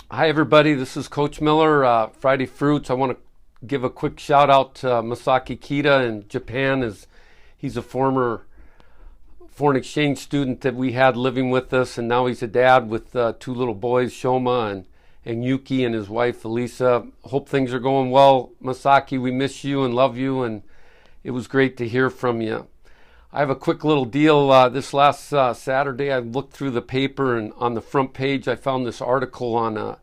Hi, everybody. This is Coach Miller, Friday Fruits. I want to give a quick shout out to Masaki Kita in Japan, as he's a former foreign exchange student that we had living with us, and now he's a dad with two little boys, Shoma and Yuki, and his wife, Elisa. Hope things are going well. Masaki, we miss you and love you, and it was great to hear from you. I have a quick little deal. This last Saturday, I looked through the paper, and on the front page, I found this article on a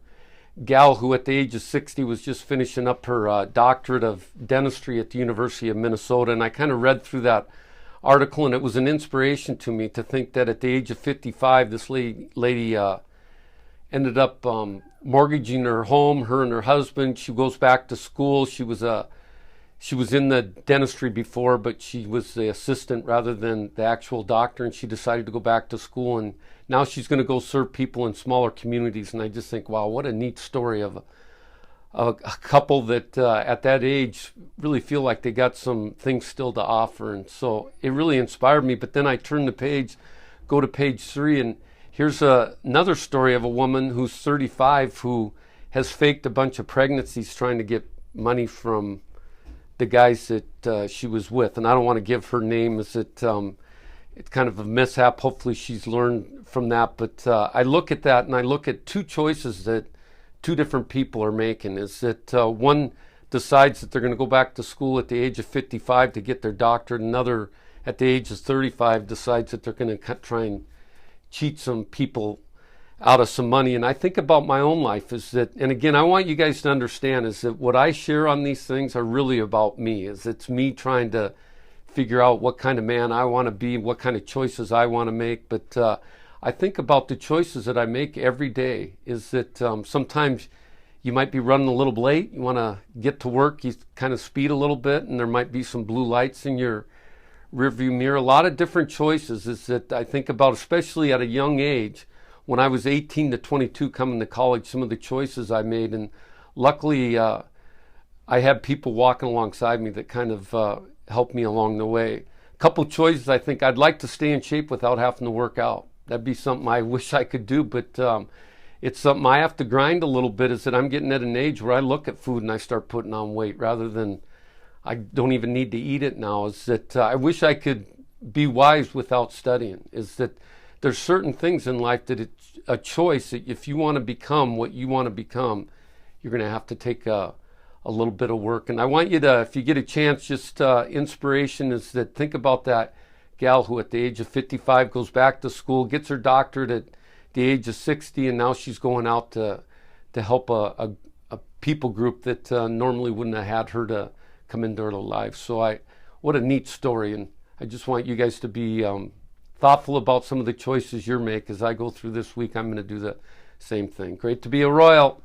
gal who, at the age of 60, was just finishing up her doctorate of dentistry at the University of Minnesota. And I kind of read through that article, and it was an inspiration to me to think that at the age of 55, this lady ended up mortgaging her home, her and her husband. She goes back to school. She was in the dentistry before, but she was the assistant rather than the actual doctor, and she decided to go back to school, and now she's going to go serve people in smaller communities. And I just think, wow, what a neat story of a couple that at that age really feel like they got some things still to offer. And so it really inspired me. But then I turned the page, go to page 3, and here's another story of a woman who's 35 who has faked a bunch of pregnancies trying to get money from the guys that she was with. And I don't want to give her name, as it's kind of a mishap. Hopefully she's learned from that. But I look at that, and I look at two choices that two different people are making. Is that one decides that they're going to go back to school at the age of 55 to get their doctorate. Another, at the age of 35, decides that they're going to try and cheat some people out of some money. And I think about my own life is that, and again, I want you guys to understand, is that what I share on these things are really about me. Is it's me trying to figure out what kind of man I want to be, what kind of choices I want to make. But I think about the choices that I make every day. Is that sometimes you might be running a little late, you want to get to work, you kind of speed a little bit, and there might be some blue lights in your rearview mirror. A lot of different choices is that I think about, especially at a young age. When I was 18 to 22 coming to college, some of the choices I made, and luckily I had people walking alongside me that kind of helped me along the way. A couple choices, I think I'd like to stay in shape without having to work out. That'd be something I wish I could do, but it's something I have to grind a little bit. Is that I'm getting at an age where I look at food and I start putting on weight rather than I don't even need to eat it now. Is that I wish I could be wise without studying. Is that there's certain things in life that it's a choice that if you want to become what you want to become, you're going to have to take a little bit of work. And I want you to, if you get a chance, just inspiration is that think about that gal who at the age of 55 goes back to school, gets her doctorate at the age of 60, and now she's going out to help a people group that normally wouldn't have had her to come into their lives. So what a neat story. And I just want you guys to be thoughtful about some of the choices you make. As I go through this week, I'm going to do the same thing. Great to be a Royal.